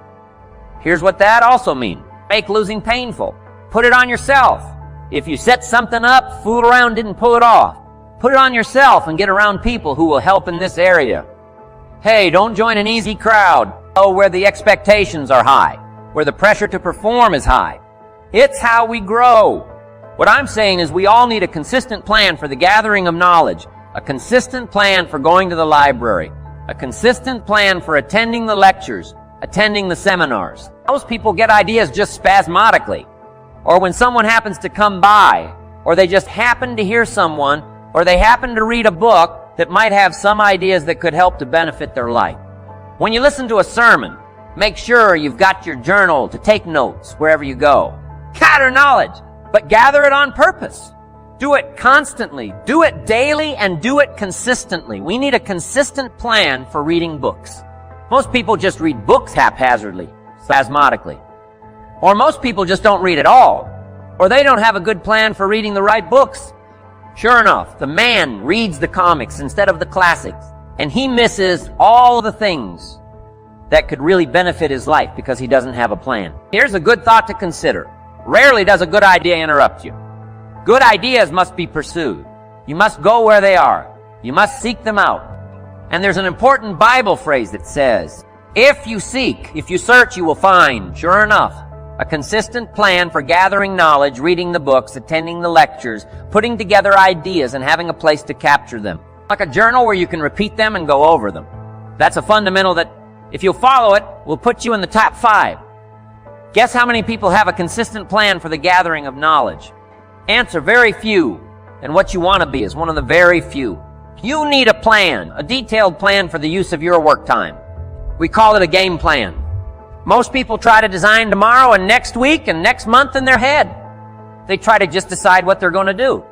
Here's what that also means. Make losing painful. Put it on yourself. If you set something up, fool around, didn't pull it off. Put it on yourself and get around people who will help in this area. Hey, don't join an easy crowd. Oh, where the expectations are high, where the pressure to perform is high. It's how we grow. What I'm saying is we all need a consistent plan for the gathering of knowledge, a consistent plan for going to the library, a consistent plan for attending the lectures, attending the seminars. Most people get ideas just spasmodically, or when someone happens to come by, or they just happen to hear someone, or they happen to read a book that might have some ideas that could help to benefit their life. When you listen to a sermon, Make sure you've got your journal to take notes wherever you go. Gather knowledge, but gather it on purpose. Do it constantly, do it daily, and do it consistently. We need a consistent plan for reading books. Most people just read books haphazardly, spasmodically. Or most people just don't read at all. Or they don't have a good plan for reading the right books. Sure enough, the man reads the comics instead of the classics, and he misses all the things that could really benefit his life because he doesn't have a plan. Here's a good thought to consider. Rarely does a good idea interrupt you. Good ideas must be pursued. You must go where they are. You must seek them out. And there's an important Bible phrase that says, if you seek, if you search, you will find. Sure enough, a consistent plan for gathering knowledge, reading the books, attending the lectures, putting together ideas, and having a place to capture them. Like a journal where you can repeat them and go over them. That's a fundamental that, if you'll follow it, will put you in the top 5. Guess how many people have a consistent plan for the gathering of knowledge? Answer, very few. And what you want to be is one of the very few. You need a plan, a detailed plan for the use of your work time. We call it a game plan. Most people try to design tomorrow and next week and next month in their head. They try to just decide what they're going to do.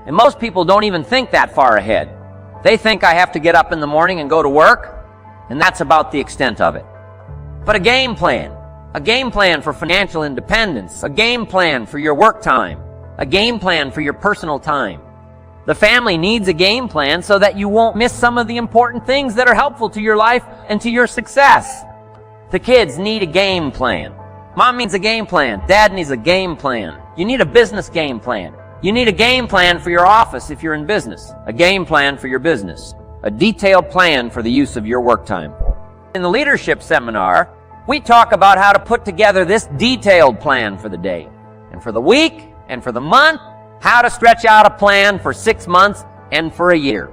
And most people don't even think that far ahead. They think I have to get up in the morning and go to work, and that's about the extent of it. But a game plan for financial independence, a game plan for your work time, a game plan for your personal time. The family needs a game plan so that you won't miss some of the important things that are helpful to your life and to your success. The kids need a game plan. Mom needs a game plan. Dad needs a game plan. You need a business game plan. You need a game plan for your office if you're in business. A game plan for your business. A detailed plan for the use of your work time. In the leadership seminar, we talk about how to put together this detailed plan for the day, and for the week, and for the month, how to stretch out a plan for 6 months and for a year.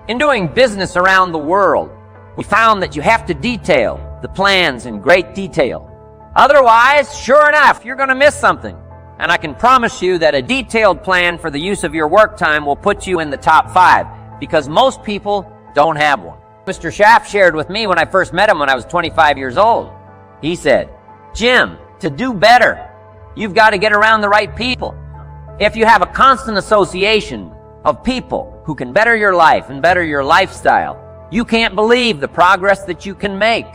In doing business around the world, we found that you have to detail the plans in great detail. Otherwise, sure enough, you're going to miss something. And I can promise you that a detailed plan for the use of your work time will put you in the top 5, because most people don't have one. Mr. Schaff shared with me when I first met him when I was 25 years old. He said, Jim, to do better, you've got to get around the right people. If you have a constant association of people who can better your life and better your lifestyle, you can't believe the progress that you can make.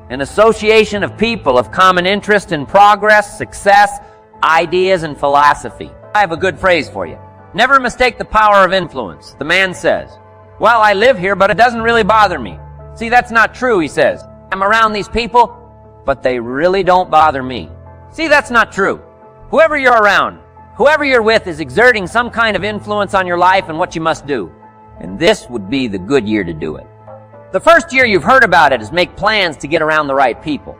An association of people of common interest in progress, success, ideas, and philosophy. I have a good phrase for you. Never mistake the power of influence. The man says, well, I live here, but it doesn't really bother me. See, that's not true, he says. I'm around these people, but they really don't bother me. See, that's not true. Whoever you're around, whoever you're with is exerting some kind of influence on your life and what you must do. And this would be the good year to do it. The first year you've heard about it is make plans to get around the right people.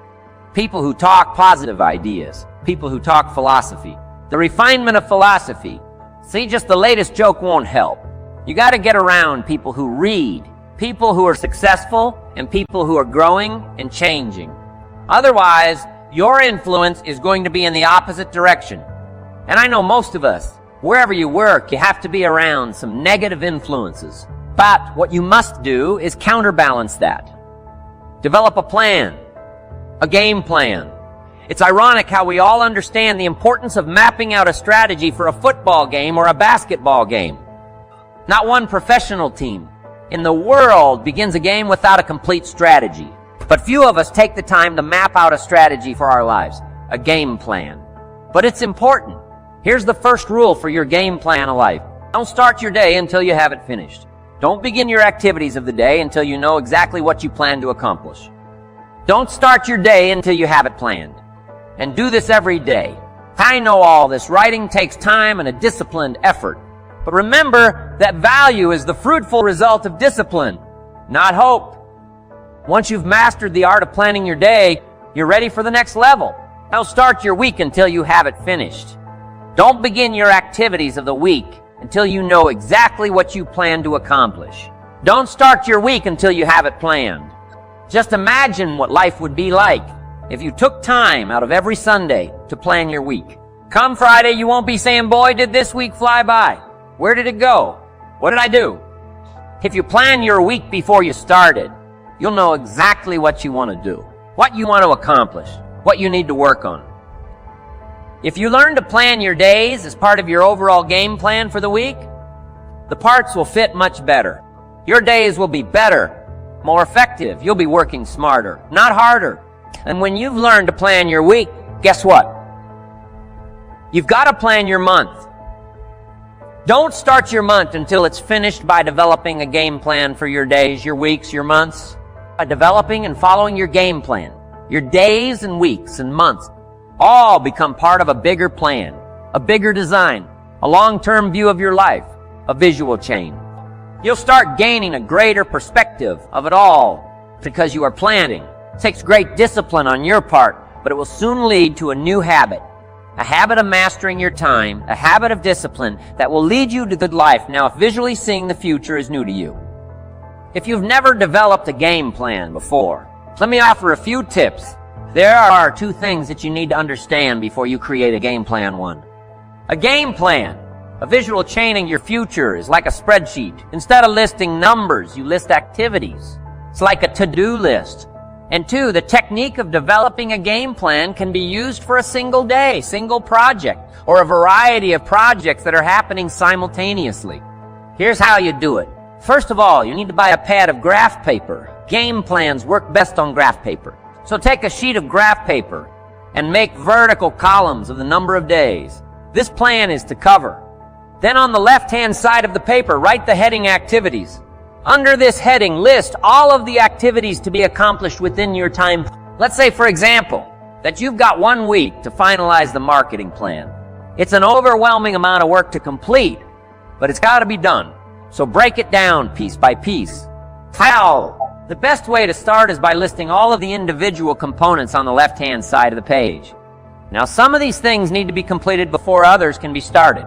People who talk positive ideas. People who talk philosophy. The refinement of philosophy. See, just the latest joke won't help. You got to get around people who read, people who are successful, and people who are growing and changing. Otherwise, your influence is going to be in the opposite direction. And I know most of us, wherever you work, you have to be around some negative influences. But what you must do is counterbalance that. Develop a plan, a game plan. It's ironic how we all understand the importance of mapping out a strategy for a football game or a basketball game. Not one professional team in the world begins a game without a complete strategy. But few of us take the time to map out a strategy for our lives, a game plan. But it's important. Here's the first rule for your game plan of life. Don't start your day until you have it finished. Don't begin your activities of the day until you know exactly what you plan to accomplish. Don't start your day until you have it planned. And do this every day. I know all this. Writing takes time and a disciplined effort. But remember that value is the fruitful result of discipline, not hope. Once you've mastered the art of planning your day, you're ready for the next level. Don't start your week until you have it finished. Don't begin your activities of the week until you know exactly what you plan to accomplish. Don't start your week until you have it planned. Just imagine what life would be like if you took time out of every Sunday to plan your week. Come Friday, you won't be saying, boy, did this week fly by. Where did it go? What did I do? If you plan your week before you started, you'll know exactly what you want to do. what you want to accomplish, what you need to work on. If you learn to plan your days as part of your overall game plan for the week, the parts will fit much better. Your days will be better, more effective. You'll be working smarter, not harder. And when you've learned to plan your week, guess what? You've got to plan your month. Don't start your month until it's finished by developing a game plan for your days, your weeks, your months. By developing and following your game plan, your days and weeks and months all become part of a bigger plan, a bigger design, a long-term view of your life, a visual chain. You'll start gaining a greater perspective of it all because you are planning. It takes great discipline on your part, but it will soon lead to a new habit. A habit of mastering your time, a habit of discipline that will lead you to good life. Now, if visually seeing the future is new to you, if you've never developed a game plan before, let me offer a few tips. There are 2 things that you need to understand before you create a game plan. 1, a game plan, a visual chaining your future is like a spreadsheet. Instead of listing numbers, you list activities. It's like a to-do list. And 2, the technique of developing a game plan can be used for a single day, single project, or a variety of projects that are happening simultaneously. Here's how you do it. First of all, you need to buy a pad of graph paper. Game plans work best on graph paper. So take a sheet of graph paper and make vertical columns of the number of days. This plan is to cover. Then on the left-hand side of the paper, write the heading activities. Under this heading, list all of the activities to be accomplished within your time. Let's say, for example, that you've got 1 week to finalize the marketing plan. It's an overwhelming amount of work to complete, but it's got to be done. So break it down piece by piece. How? The best way to start is by listing all of the individual components on the left-hand side of the page. Now, some of these things need to be completed before others can be started.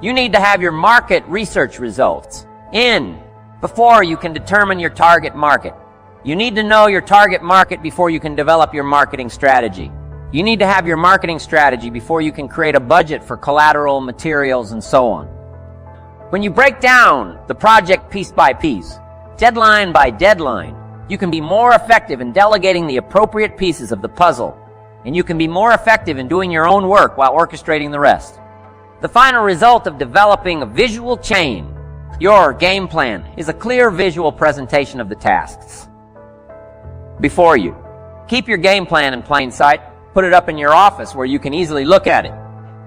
You need to have your market research results in before you can determine your target market. You need to know your target market before you can develop your marketing strategy. You need to have your marketing strategy before you can create a budget for collateral, materials, and so on. When you break down the project piece by piece, deadline by deadline, you can be more effective in delegating the appropriate pieces of the puzzle, and you can be more effective in doing your own work while orchestrating the rest. The final result of developing a visual chain, your game plan, is a clear visual presentation of the tasks before you. Keep your game plan in plain sight. Put it up in your office where you can easily look at it.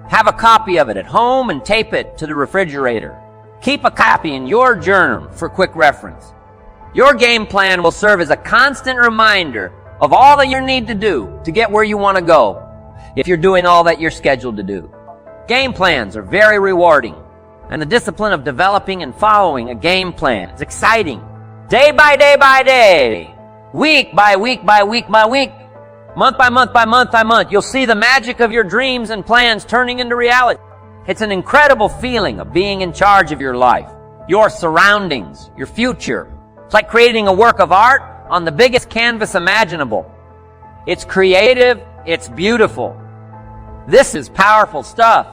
Have a copy of it at home and tape it to the refrigerator. Keep a copy in your journal for quick reference. Your game plan will serve as a constant reminder of all that you need to do to get where you want to go if you're doing all that you're scheduled to do. Game plans are very rewarding, and the discipline of developing and following a game plan is exciting. Day by day by day, week by week by week by week, month by month by month by month, you'll see the magic of your dreams and plans turning into reality. It's an incredible feeling of being in charge of your life, your surroundings, your future. It's like creating a work of art on the biggest canvas imaginable. It's creative, it's beautiful. This is powerful stuff.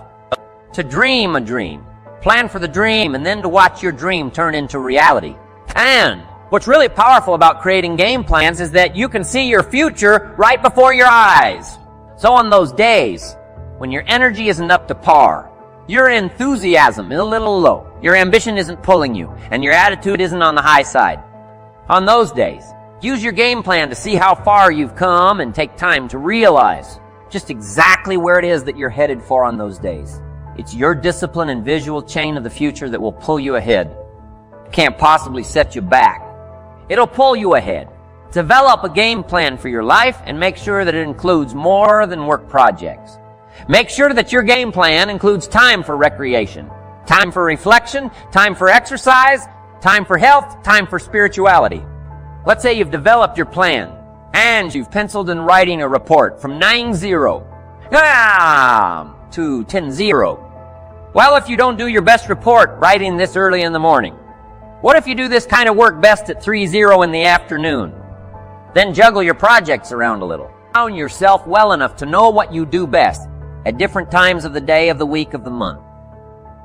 To dream a dream, plan for the dream, and then to watch your dream turn into reality. And what's really powerful about creating game plans is that you can see your future right before your eyes. So on those days when your energy isn't up to par, your enthusiasm is a little low, your ambition isn't pulling you, and your attitude isn't on the high side, on those days, use your game plan to see how far you've come and take time to realize just exactly where it is that you're headed for on those days. It's your discipline and visual chain of the future that will pull you ahead. It can't possibly set you back. It'll pull you ahead. Develop a game plan for your life and make sure that it includes more than work projects. Make sure that your game plan includes time for recreation, time for reflection, time for exercise, time for health, time for spirituality. Let's say you've developed your plan and you've penciled in writing a report from 9-0 to 10-0. Well, if you don't do your best report writing this early in the morning, what if you do this kind of work best at 3-0 in the afternoon? Then juggle your projects around a little. Found yourself well enough to know what you do best at different times of the day, of the week, of the month.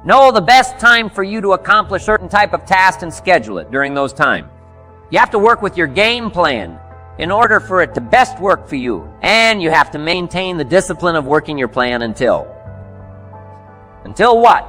Know the best time for you to accomplish certain type of task and schedule it during those times. You have to work with your game plan in order for it to best work for you. And you have to maintain the discipline of working your plan until what?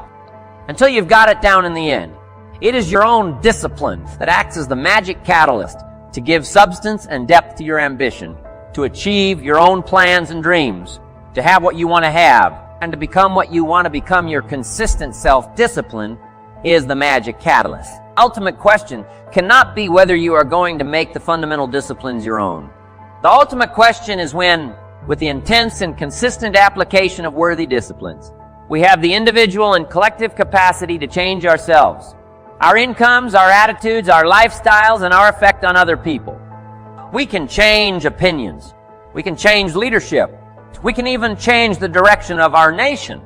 Until you've got it down in the end. It is your own discipline that acts as the magic catalyst to give substance and depth to your ambition, to achieve your own plans and dreams, to have what you want to have, and to become what you want to become. Your consistent self-discipline is the magic catalyst. Ultimate question cannot be whether you are going to make the fundamental disciplines your own. The ultimate question is when, with the intense and consistent application of worthy disciplines, we have the individual and collective capacity to change ourselves, our incomes, our attitudes, our lifestyles, and our effect on other people. We can change opinions. We can change leadership. We can even change the direction of our nation.